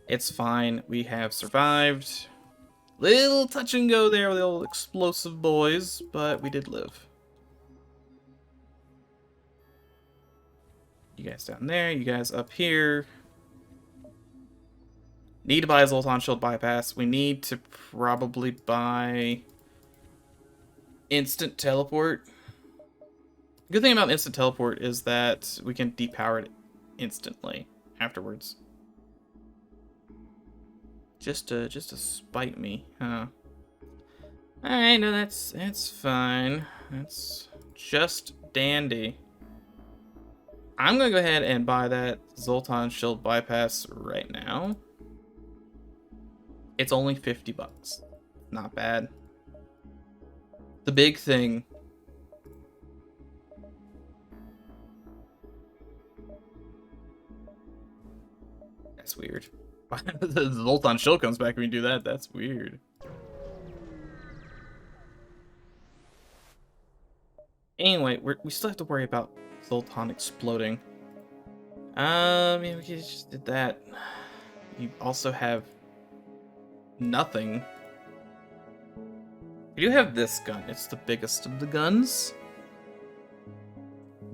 It's fine. We have survived. Little touch and go there with the old explosive boys, but we did live. You guys down there, you guys up here. Need to buy a Zoltan shield bypass. We need to probably buy instant teleport. Good thing about instant teleport is that we can depower it instantly afterwards. Just to spite me, huh? Alright, no, that's fine. That's just dandy. I'm gonna go ahead and buy that Zoltan shield bypass right now. It's only 50 bucks. Not bad. The big thing. That's weird. The Zoltan shield comes back when you do that. That's weird. Anyway, we still have to worry about Zoltan exploding. Yeah, we just did that. You also have nothing. You do have this gun. It's the biggest of the guns.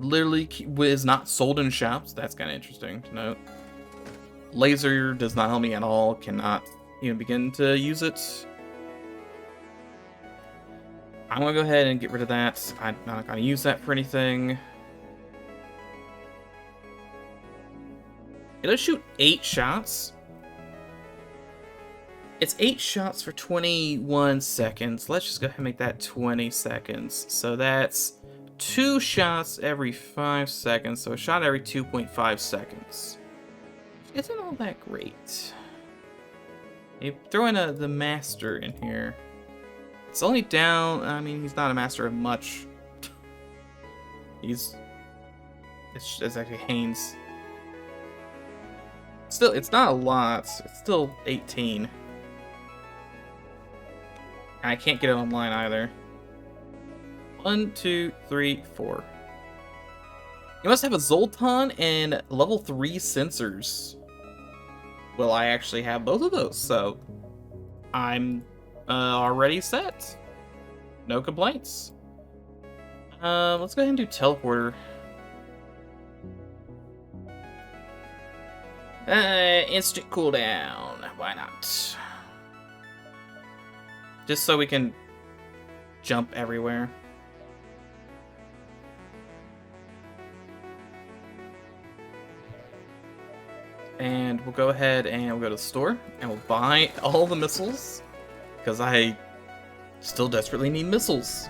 Literally is not sold in shops. That's kind of interesting to note. Laser does not help me at all. Cannot even begin to use it. I'm gonna go ahead and get rid of that. I'm not gonna use that for anything. It'll shoot 8 shots. It's 8 shots for 21 seconds. Let's just go ahead and make that 20 seconds. So that's 2 shots every 5 seconds. So a shot every 2.5 seconds. Isn't all that great. You throw in the master in here. It's only down. I mean, he's not a master of much. It's actually Haynes. Still, it's not a lot. It's still 18. I can't get it online either. 1, 2, 3, 4. You must have a Zoltan and level 3 sensors. Well, I actually have both of those, so I'm already set. No complaints. Let's go ahead and do teleporter. Instant cooldown. Why not? Just so we can jump everywhere. And we'll go ahead and we'll go to the store and we'll buy all the missiles because I still desperately need missiles.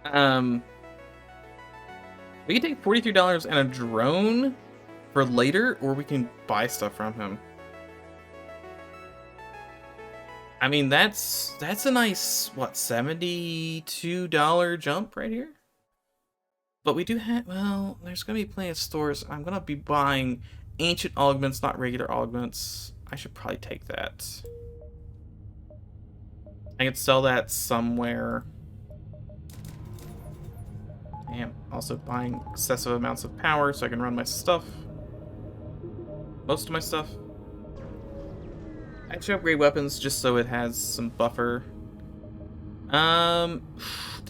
We can take $43 and a drone for later, or we can buy stuff from him. I mean, that's a nice, what, $72 jump right here? But we do have, well, there's going to be plenty of stores. I'm going to be buying ancient augments, not regular augments. I should probably take that. I could sell that somewhere. I am also buying excessive amounts of power so I can run my stuff. Most of my stuff. I should upgrade weapons just so it has some buffer. The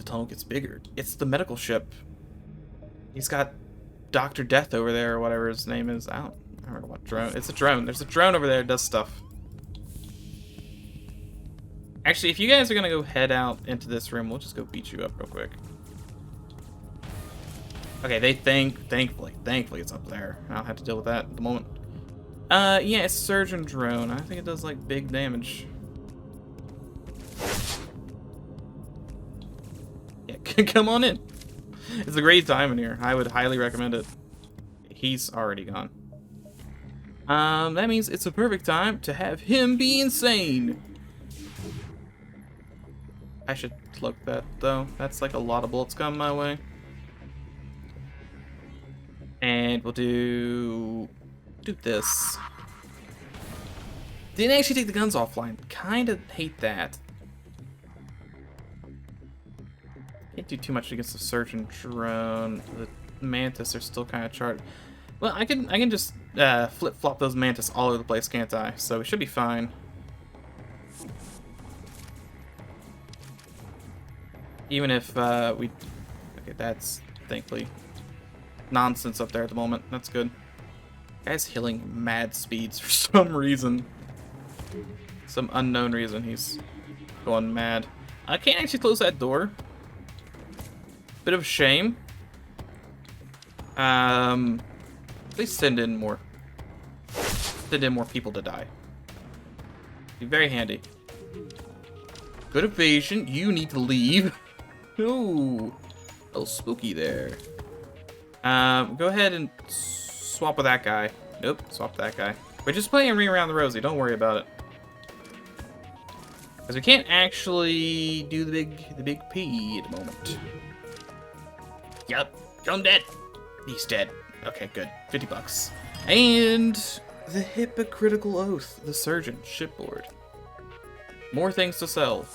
tunnel gets bigger. It's the medical ship. He's got Dr. Death over there, or whatever his name is. I don't remember what drone. It's a drone. There's a drone over there that does stuff. Actually, if you guys are gonna go head out into this room, we'll just go beat you up real quick. Okay, thankfully it's up there. I don't have to deal with that at the moment. Yeah, it's surgeon drone. I think it does like big damage. Yeah, come on in. It's a great time in here. I would highly recommend it. He's already gone. That means it's a perfect time to have him be insane. I should cloak that though. That's like a lot of bullets coming my way. And we'll do this. Didn't actually take the guns offline. Kinda hate that. Can't do too much against the surgeon drone. The mantis are still kind of charged. Well, I can just flip-flop those mantis all over the place, can't I? So we should be fine. Even if we... Okay, that's thankfully nonsense up there at the moment. That's good. Guy's healing mad speeds for some reason. Some unknown reason he's going mad. I can't actually close that door. Bit of a shame. Please send in more. Send in more people to die. Be very handy. Good evasion. You need to leave. Ooh. A little spooky there. Go ahead and swap with that guy. Nope, swap with that guy. We're just playing Ring Around the Rosie. Don't worry about it. Because we can't actually do the big P at the moment. Yup, I'm dead. He's dead. Okay, good. 50 bucks. And the hypocritical oath, the surgeon, shipboard. More things to sell.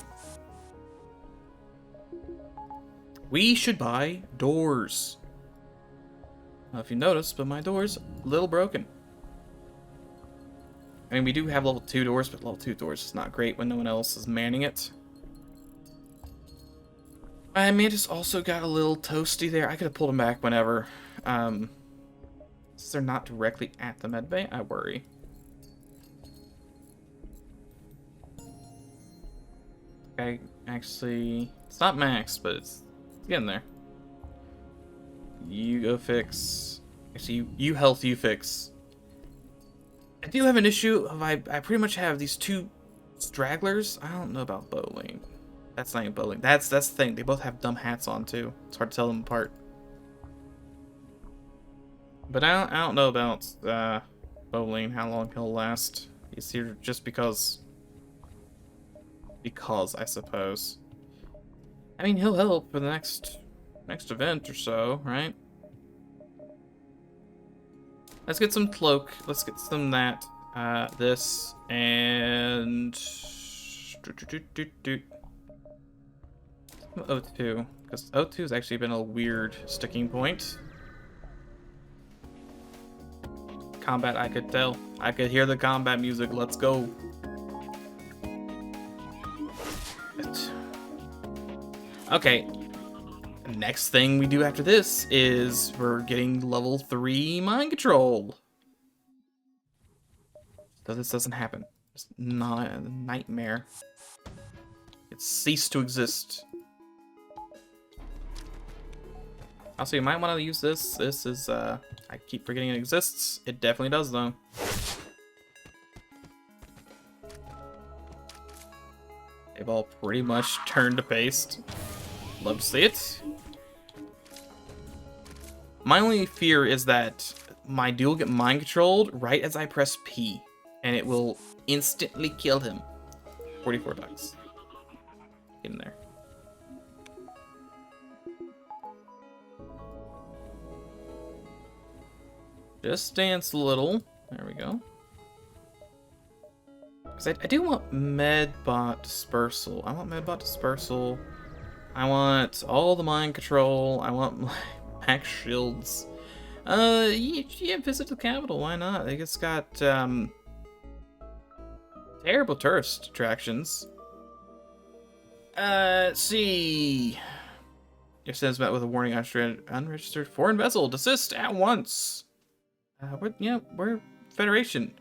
We should buy doors. Now, if you notice, but my door's a little broken. I mean, we do have level 2 doors, but level 2 doors is not great when no one else is manning it. I may have just also got a little toasty there. I could have pulled him back whenever. Since they're not directly at the medbay, I worry. Okay, actually, it's not max, but it's getting there. You go fix. Actually, you health, you fix. I do have an issue of I pretty much have these two stragglers. I don't know about bowling. That's not even bowling. That's the thing. They both have dumb hats on too. It's hard to tell them apart. But I don't know about bowling. How long he'll last? He's here just because. Because I suppose. I mean, he'll help for the next event or so, right? Let's get some cloak. Let's get some that. This and O2, because O2 has actually been a weird sticking point. Combat, I could tell. I could hear the combat music. Let's go. Okay. Next thing we do after this is we're getting level 3 mind control. So this doesn't happen. It's not a nightmare. It ceased to exist. Also, you might want to use this. This is, I keep forgetting it exists. It definitely does, though. They've all pretty much turned to paste. Love to see it. My only fear is that my dude will get mind controlled right as I press P, and it will instantly kill him. 44 bucks. Get in there. Just dance a little. There we go. Because I do want Medbot Dispersal. I want Medbot Dispersal. I want all the mind control. I want my max shields. Yeah, visit the capital. Why not? I think it's got terrible tourist attractions. Let's see. Your sentence met with a warning. Unregistered foreign vessel. Desist at once. We're Federation.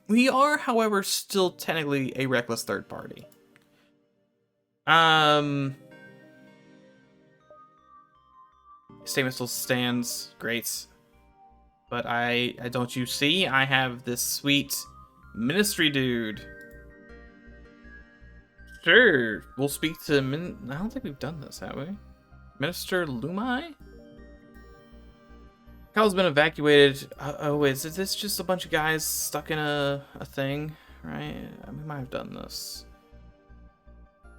We are, however, still technically a reckless third party. Statement still stands. Great. But I don't you see? I have this sweet ministry dude. Sure. We'll speak to I don't think we've done this, have we? Minister Lumai? Kyle's been evacuated. Oh, is this just a bunch of guys stuck in a thing? Right? We might have done this.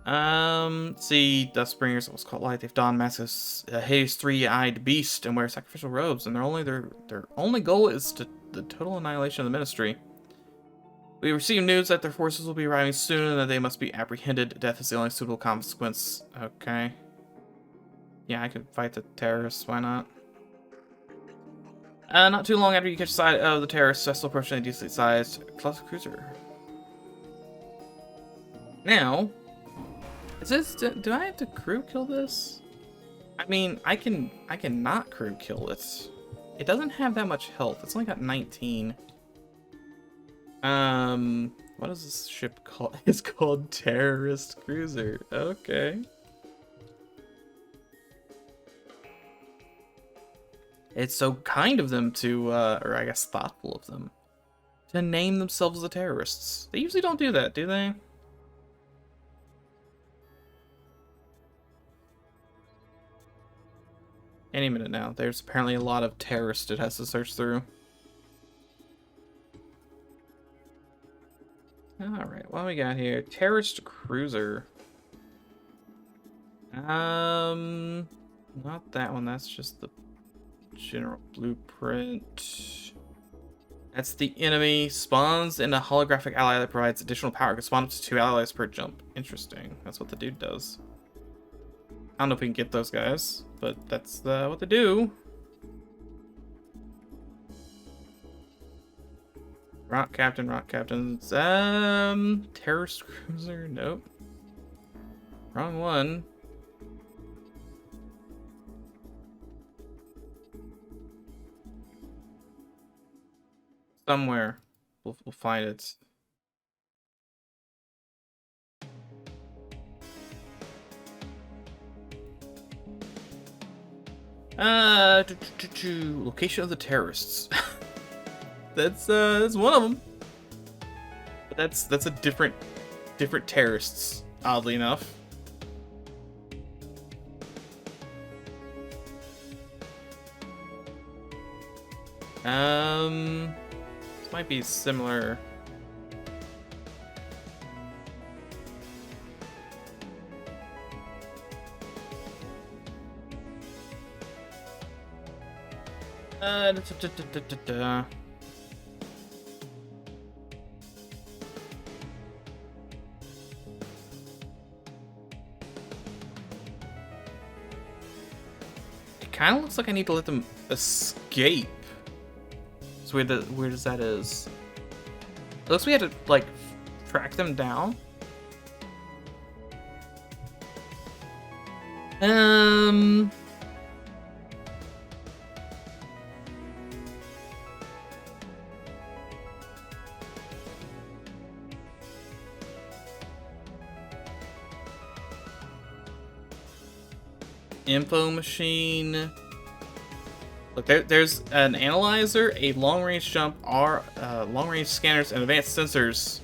See, Dustbringers, what's called light. They've donned masks, Hades 3-eyed beast, and wear sacrificial robes, and their only goal is the total annihilation of the ministry. We receive news that their forces will be arriving soon, and that they must be apprehended. Death is the only suitable consequence. Okay. Yeah, I could fight the terrorists. Why not? Not too long after you catch sight of the terrorists, Cecil approaching a decently sized cluster cruiser. Now, is this? Do I have to crew kill this? I mean, I can not crew kill it. It doesn't have that much health. It's only got 19. What is this ship called? It's called Terrorist Cruiser. Okay. It's so kind of them to, or I guess thoughtful of them, to name themselves the terrorists. They usually don't do that, do they? Any minute now. There's apparently a lot of terrorists it has to search through. Alright, what we got here? Terrorist Cruiser. Not that one, that's just the general blueprint. That's the enemy. Spawns in a holographic ally that provides additional power. Can spawn up to 2 allies per jump. Interesting. That's what the dude does. I don't know if we can get those guys, but that's what they do. Rock captains. Terrorist cruiser. Nope. Wrong one. Somewhere. We'll find it. Location of the terrorists. That's one of them. But that's a different terrorists, oddly enough. This might be similar. It kind of looks like I need to let them escape. It's weird as that is. It looks like we had to like track them down. Info machine. Look, there's an analyzer, a long-range jump, long-range scanners, and advanced sensors.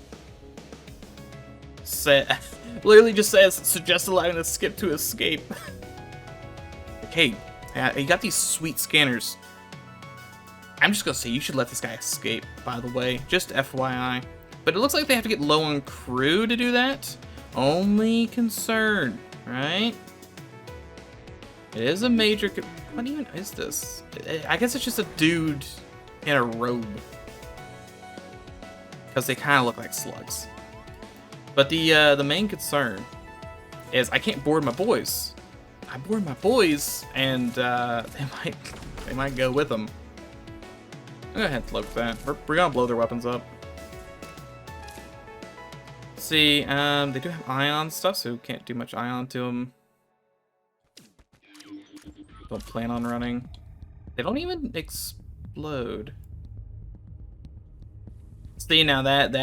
Literally just says, suggest allowing the skip to escape. Okay, you got these sweet scanners. I'm just gonna say you should let this guy escape, by the way. Just FYI. But it looks like they have to get low on crew to do that. Only concern, right? It is a major... What even is this? I guess it's just a dude in a robe. Because they kind of look like slugs. But the main concern is I can't board my boys. I board my boys, and they might go with them. I'm gonna head to look for that. We're gonna blow their weapons up. Let's see, they do have ion stuff, so can't do much ion to them. Don't plan on running. They don't even explode. See, now that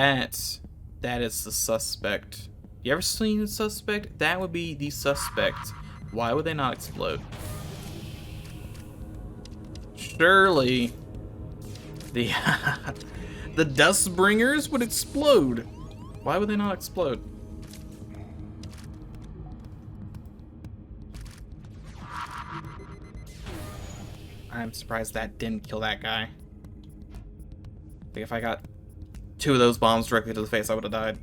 is the suspect. You ever seen a suspect? That would be the suspect. Why would they not explode? Surely the the dust bringers would explode. Why would they not explode? I'm surprised that didn't kill that guy. I think if I got 2 of those bombs directly to the face, I would have died.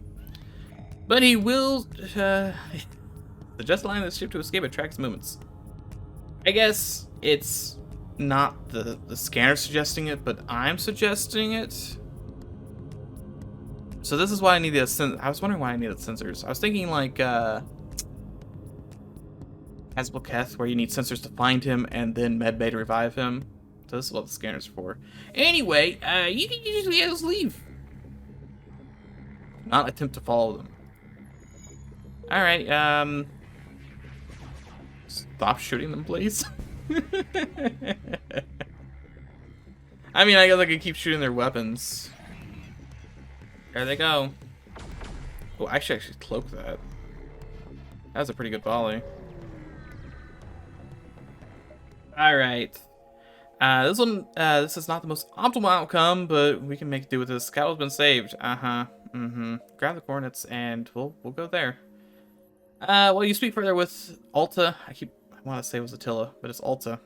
But he will suggest allowing the ship to escape at tracks movements. I guess it's not the scanner suggesting it, but I'm suggesting it. So this is why I need the I was wondering why I needed sensors. I was thinking like Asbelketh, where you need sensors to find him and then medbay to revive him. This is what the scanner's for. Anyway, you can usually just leave. Not attempt to follow them. Alright, stop shooting them, please. I mean, I guess I could keep shooting their weapons. There they go. Oh, I should actually cloak that. That was a pretty good volley. Alright. This is not the most optimal outcome, but we can make do with this. Cattle's been saved. Grab the coordinates and we'll go there. Well, you speak further with Alta. I want to say it was Attila, but it's Alta.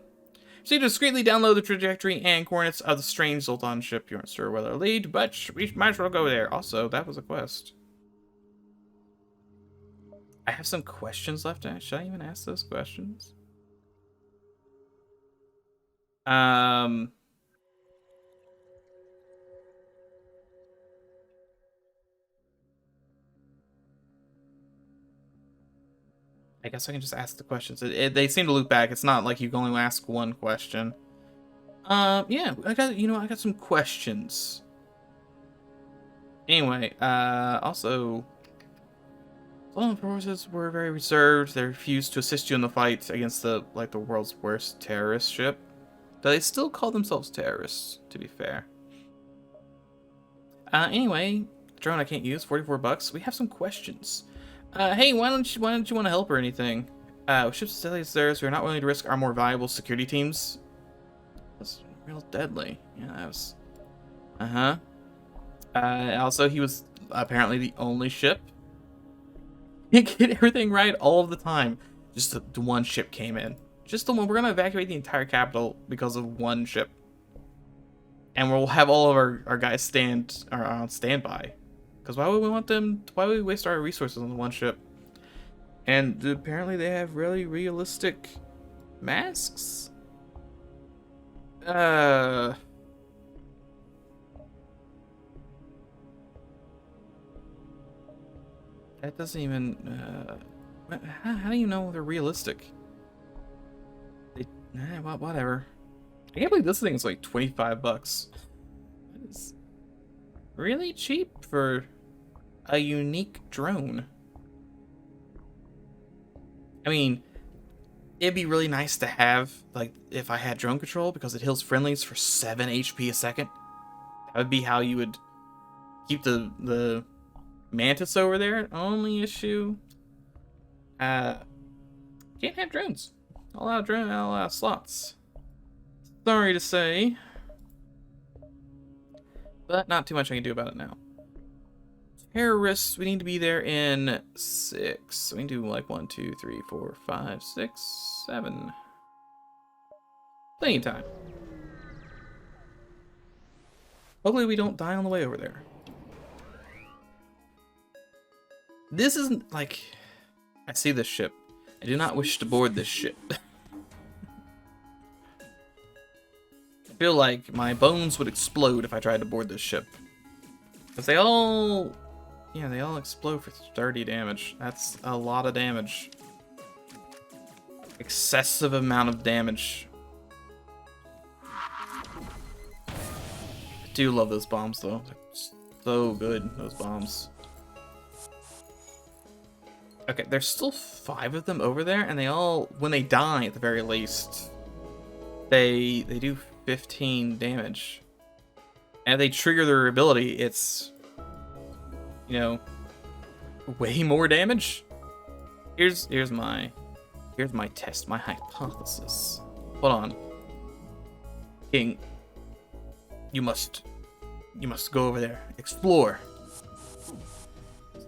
So you discreetly download the trajectory and coordinates of the strange Zoltan ship. You aren't sure whether to lead, but we might as well go there. Also, that was a quest. I have some questions left to ask. Should I even ask those questions? I guess I can just ask the questions. They seem to loop back. It's not like you can only ask one question. Yeah, I got some questions. Anyway, also, Zoltan forces were very reserved. They refused to assist you in the fight against the world's worst terrorist ship. Do they still call themselves terrorists, to be fair? Anyway, drone I can't use, 44 bucks. We have some questions. Hey, why don't you want to help or anything? Ship's steadily as theirs, we are not willing to risk our more valuable security teams. That's real deadly. Yeah, that was... Also, he was apparently the only ship. He get everything right all of the time. Just the one ship came in. Just the one. We're gonna evacuate the entire capital because of one ship. And we'll have all of our guys on standby. Because why would we want them? Why would we waste our resources on the one ship? And apparently they have really realistic masks. That doesn't even. How do you know they're realistic? Whatever. I can't believe this thing is like 25 bucks. That is really cheap for a unique drone. I mean, it'd be really nice to have, like, if I had drone control, because it heals friendlies for 7 HP a second. That would be how you would keep the mantis over there. Only issue, can't have drones. All out of slots. Sorry to say, but not too much I can do about it now. Terrorists, we need to be there in 6. We can do like 1, 2, 3, 4, 5, 6, 7. Plenty of time. Hopefully we don't die on the way over there. This isn't like... I see this ship. I do not wish to board this ship. I feel like my bones would explode if I tried to board this ship. Because they all... Yeah, they all explode for 30 damage. That's a lot of damage. Excessive amount of damage. I do love those bombs, though. They're so good, those bombs. Okay, there's still 5 of them over there, and they all, when they die at the very least, they do 15 damage. And if they trigger their ability, it's, you know, way more damage. Here's my test, my hypothesis. Hold on. King, you must go over there, explore.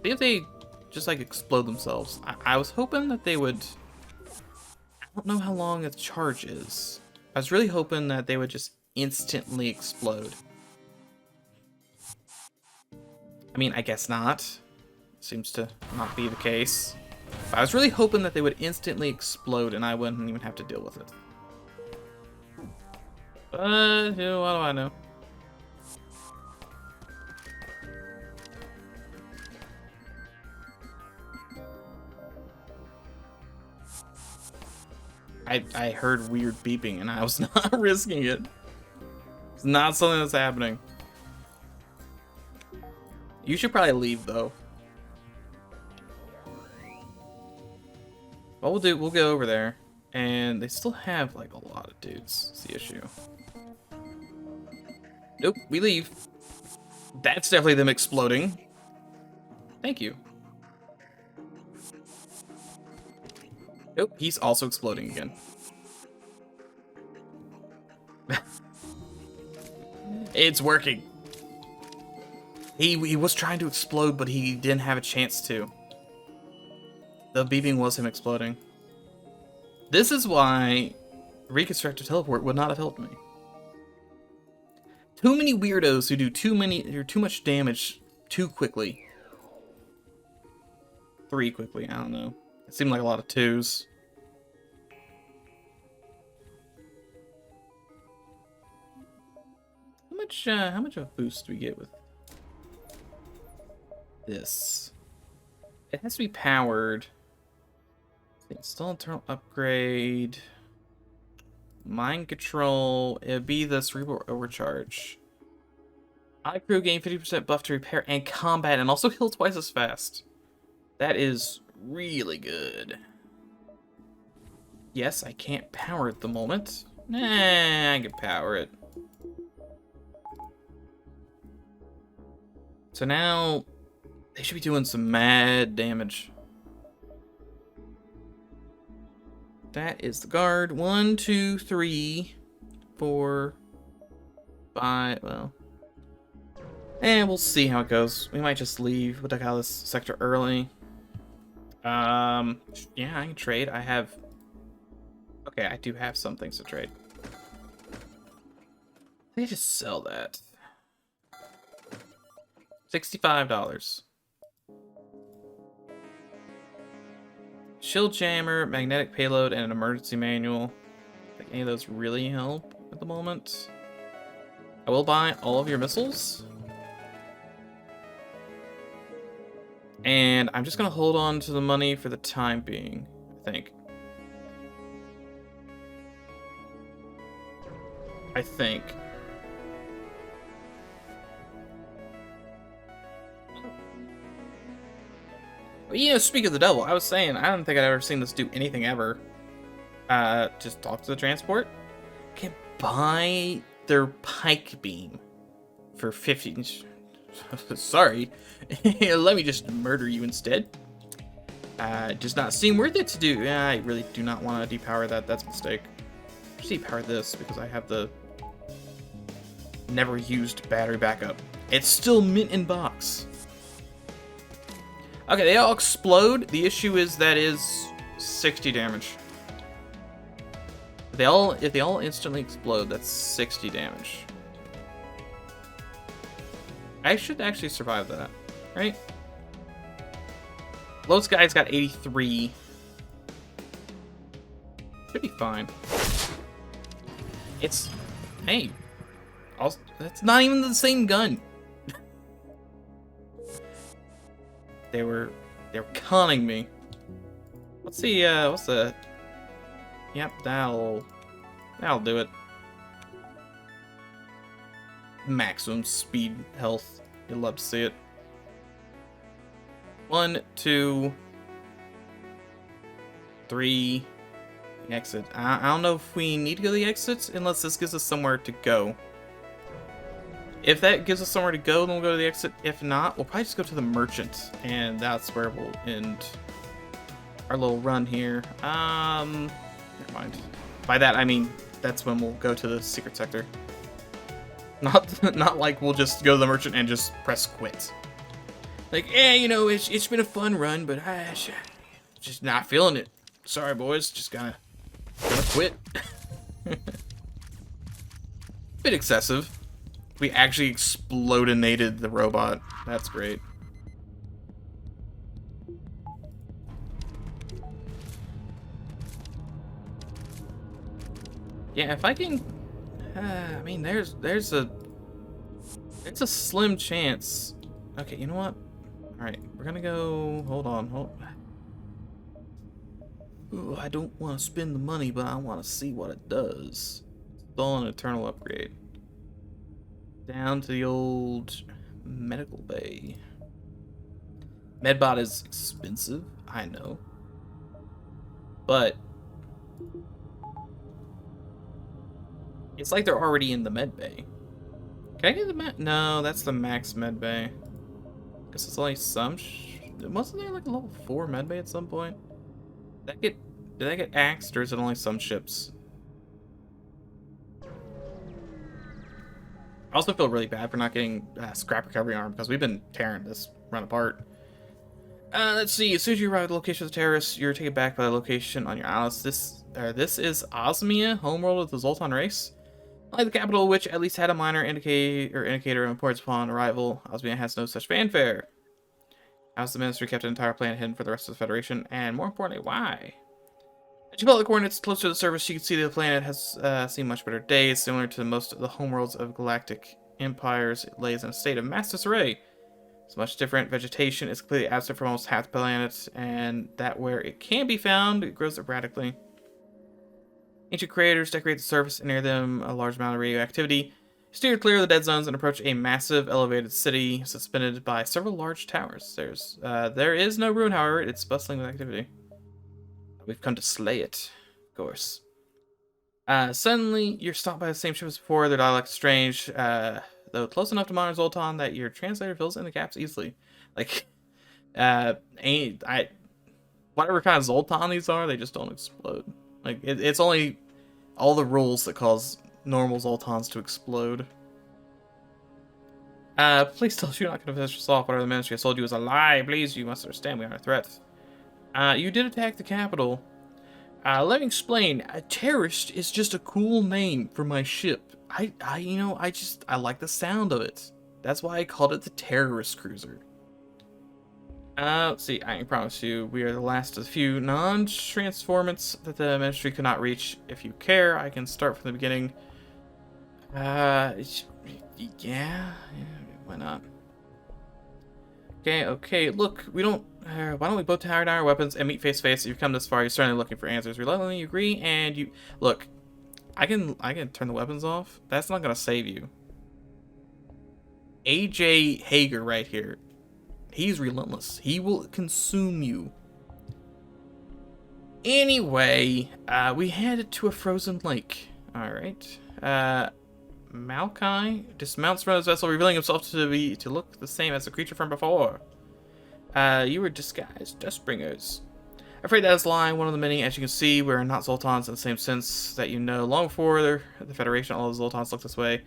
See if they just like explode themselves. I was hoping that they would. I don't know how long a charge is. I was really hoping that they would just instantly explode. I mean, I guess not. Seems to not be the case. But I was really hoping that they would instantly explode and I wouldn't even have to deal with it. But, you know, what do I know? I heard weird beeping and I was not risking it. It's not something that's happening. You should probably leave, though. What we'll do, we'll go over there. And they still have, like, a lot of dudes. That's the issue. Nope, we leave. That's definitely them exploding. Thank you. Nope, he's also exploding again. It's working. He was trying to explode, but he didn't have a chance to. The beeping was him exploding. This is why Reconstructor Teleport would not have helped me. Too many weirdos who do too much damage too quickly. 3 quickly, I don't know. It seemed like a lot of 2s. How much of a boost do we get with this? It has to be powered. Install internal upgrade. Mind control. It'd be the cerebral overcharge. I crew gain 50% buff to repair and combat, and also heal twice as fast. That is really good. Yes, I can't power it at the moment. Nah, I can power it. So now they should be doing some mad damage. That is the guard. 1, 2, 3, 4, 5. Well, and we'll see how it goes. We might just leave. We'll take out this sector early. Yeah, I can trade. I have. Okay, I do have some things to trade. I think I just sell that. $65. Shield jammer, magnetic payload, and an emergency manual. I think any of those really help at the moment. I will buy all of your missiles. And I'm just gonna hold on to the money for the time being, I think. But, you know, speak of the devil, I was saying, I don't think I've ever seen this do anything ever. Just talk to the transport. Can buy their pike beam for 50. Sorry. Let me just murder you instead. Does not seem worth it to do. I really do not want to depower that. That's a mistake. Just depower this because I have the never used battery backup. It's still mint in box. Okay, they all explode. The issue is that is 60 damage. If they all instantly explode, that's 60 damage. I should actually survive that, right? Lowest guy's got 83. Should be fine. It's, hey, also, that's not even the same gun. They were conning me. What's the? Yep, that'll do it. Maximum speed health. You'd love to see it. 1, 2, 3. Exit. I don't know if we need to go to the exit unless this gives us somewhere to go. If that gives us somewhere to go, then we'll go to the exit. If not, we'll probably just go to the merchant, and that's where we'll end our little run here. Never mind. By that I mean that's when we'll go to the secret sector. Not like we'll just go to the merchant and just press quit. Like, you know, it's been a fun run, but just not feeling it. Sorry, boys, just gonna quit. Bit excessive. We actually explodinated the robot. That's great. Yeah, if I can, I mean, there's a slim chance. Okay, you know what? All right, we're gonna go. Hold on. Ooh, I don't want to spend the money, but I want to see what it does. Install an eternal upgrade. down to the old medical bay. Medbot is expensive, I know. But it's like they're already in the med bay. Can I get the med? No, that's the max med bay. Guess it's only some. Wasn't there like a level 4 med bay at some point? Did that get axed, or is it only some ships? I also feel really bad for not getting scrap recovery armor because we've been tearing this run apart. Let's see. As soon as you arrive at the location of the terrorists, you're taken back by the location on your atlas. This is Osmia, homeworld of the Zoltan race. Like the capital, which at least had a minor indicator of importance upon arrival, Osmia has no such fanfare. How's the ministry kept an entire planet hidden for the rest of the Federation? And more importantly, why? As you follow the coordinates close to the surface, you can see the planet has seen much better days. Similar to most of the homeworlds of galactic empires, it lays in a state of mass disarray. It's much different. Vegetation is completely absent from almost half the planet, and that where it can be found, it grows erratically. Ancient craters decorate the surface, and near them a large amount of radioactivity. Steer clear of the dead zones and approach a massive elevated city suspended by several large towers. There is no ruin, however. It's bustling with activity. We've come to slay it, of course. Suddenly, you're stopped by the same ship as before. Their dialect is strange, though close enough to modern Zoltan that your translator fills in the gaps easily. Like, whatever kind of Zoltan these are, they just don't explode. Like, it's only all the rules that cause normal Zoltans to explode. Please tell us you're not going to finish us off. Whatever the ministry has told you is a lie. Please, you must understand we are a threat. You did attack the capital. Let me explain. A terrorist is just a cool name for my ship. I like the sound of it. That's why I called it the terrorist cruiser. Let's see. I can promise you, we are the last of the few non-transformants that the ministry could not reach. If you care, I can start from the beginning. Yeah, why not? Okay. Look, we don't. Why don't we both tear down our weapons and meet face to face? You've come this far. You're certainly looking for answers. Reluctantly, you agree, and you look. I can turn the weapons off. That's not gonna save you. AJ Hager right here. He's relentless. He will consume you. Anyway, we headed to a frozen lake. All right. Maokai dismounts from his vessel, revealing himself to look the same as the creature from before. You were disguised dustbringers. Afraid that is lying, one of the many. As you can see, we're not Zoltans in the same sense that you know. Long before the Federation, all the Zoltans looked this way.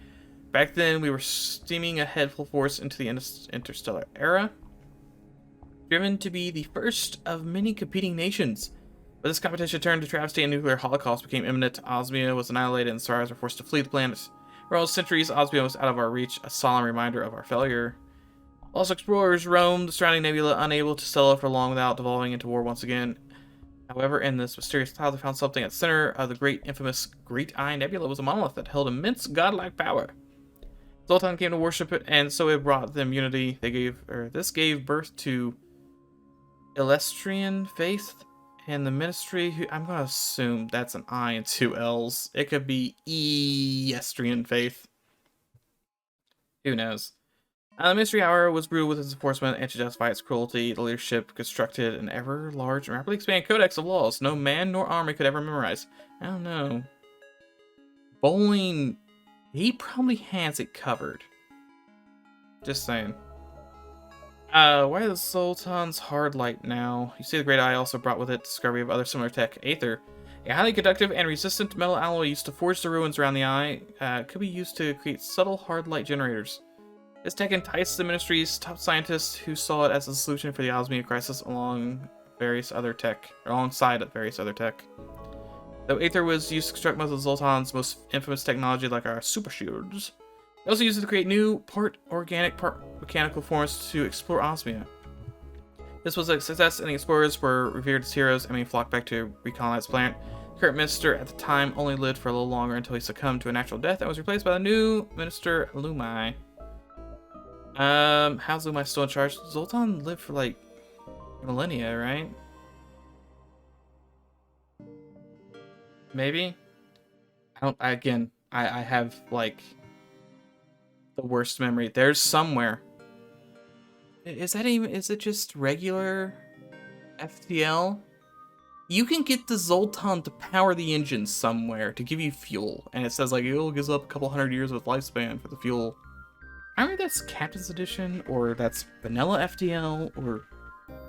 Back then, we were steaming ahead full force into the interstellar era, driven to be the first of many competing nations. But this competition turned to travesty and nuclear holocaust became imminent. Osmia was annihilated and stars were forced to flee the planet. For all centuries, Osmia was out of our reach, a solemn reminder of our failure. Lost explorers roamed the surrounding nebula, unable to settle for long without devolving into war once again. However, in this mysterious cloud, they found something at the center of the great infamous Great Eye Nebula was a monolith that held immense godlike power. Zoltan came to worship it, and so it brought them unity. This gave birth to Elestrian faith and the ministry. I'm gonna assume that's an I and two L's. It could be Estrian faith. Who knows? The Ministry, however, was brutal with its enforcement, and to justify its cruelty, the leadership constructed an ever-large and rapidly expanding codex of laws no man nor army could ever memorize. I don't know. Bowling, he probably has it covered. Just saying. Why the Zoltan's hard light now? You see the Great Eye also brought with it discovery of other similar tech. Aether, a highly conductive and resistant metal alloy used to forge the ruins around the eye, could be used to create subtle hard light generators. This tech enticed the Ministry's top scientists, who saw it as a solution for the Osmia crisis alongside various other tech. Though Aether was used to construct most of Zoltan's most infamous technology, like our super shields, they also used it to create new, part organic, part mechanical forms to explore Osmia. This was a success, and the explorers were revered as heroes and many flocked back to recolonize the planet. The current minister at the time only lived for a little longer until he succumbed to a natural death and was replaced by the new minister, Lumai. How's Lumai still in charge? Zoltan lived for like millennia, right? Maybe? I have like The worst memory. There's somewhere. Is that even, is it just regular FTL? You can get the Zoltan to power the engine somewhere to give you fuel. And it says like, it gives up a couple hundred years of lifespan for the fuel. I don't know if that's Captain's Edition, or that's vanilla FTL, or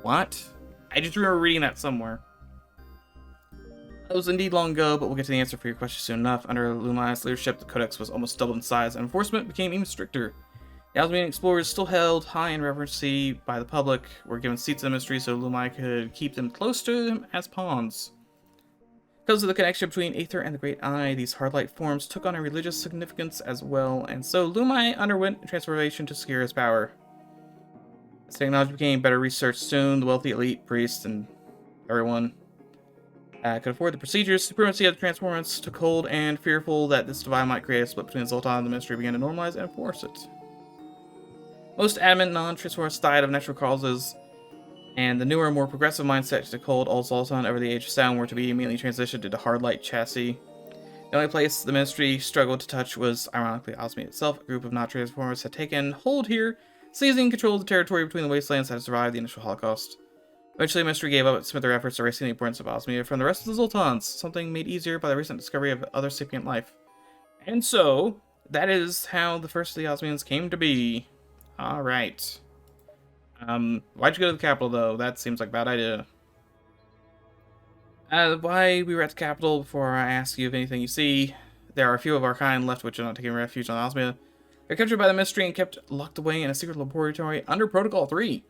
what? I just remember reading that somewhere. That was indeed long ago, but we'll get to the answer for your question soon enough. Under Lumai's leadership, the Codex was almost doubled in size, and enforcement became even stricter. The Osmian explorers, still held high in reverence by the public, were given seats in the ministry so Lumai could keep them close to him as pawns. Because of the connection between Aether and the Great Eye, these hard-light forms took on a religious significance as well, and so Lumai underwent a transformation to secure his power. As technology became better researched soon, the wealthy elite, priests, and everyone could afford the procedures. Supremacy of the Transformers took hold, and fearful that this divide might create a split between Zoltan and the Ministry, began to normalize and enforce it. Most adamant non-Transformers died of natural causes, and the newer, more progressive mindset took hold. All Zoltan over the age of sound were to be immediately transitioned into hard-light chassis. The only place the Ministry struggled to touch was, ironically, Osmia itself. A group of non-Transformers had taken hold here, seizing control of the territory between the wastelands that had survived the initial Holocaust. Eventually, the Ministry gave up its their efforts, erasing the importance of Osmia from the rest of the Zoltans, something made easier by the recent discovery of other sapient life. And so, that is how the first of the Osmians came to be. Alright. Why'd you go to the capital, though? That seems like a bad idea. Why we were at the capital, before I ask you if anything you see, there are a few of our kind left which are not taking refuge on Osmia. They're captured by the Ministry and kept locked away in a secret laboratory under Protocol 3.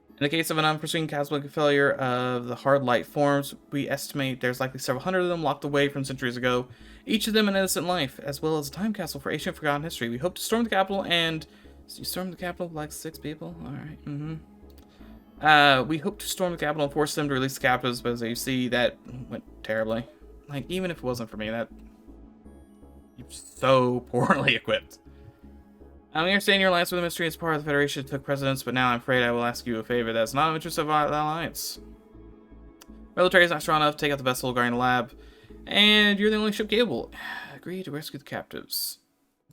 In the case of an unforeseen cataclysmic failure of the hard light forms, we estimate there's likely several hundred of them locked away from centuries ago, each of them an innocent life, as well as a time capsule for ancient forgotten history. We hope to storm the capital and... So you stormed the capital with like 6 people? Alright, we hope to storm the capital and force them to release the captives, but as you see, that went terribly. Like, even if it wasn't for me, that... You're so poorly equipped. We understand your alliance with the Ministry as part of the Federation took precedence, but now I'm afraid I will ask you a favor that's not in the interest of our alliance. Military is not strong enough to take out the vessel guarding the lab, and you're the only ship capable. Agree to rescue the captives.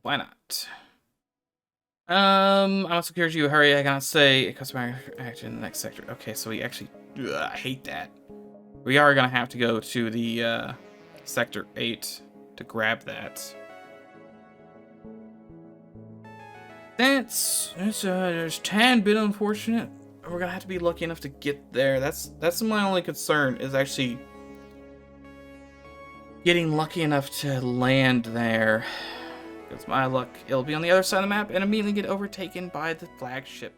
Why not? I must encourage you to hurry. I cannot say a customary action in the next sector. Okay, so we actually... I hate that. We are gonna have to go to the, Sector 8 to grab that. That's a tad bit unfortunate. We're gonna have to be lucky enough to get there. That's my only concern, is actually getting lucky enough to land there. Because my luck, it'll be on the other side of the map and immediately get overtaken by the flagship.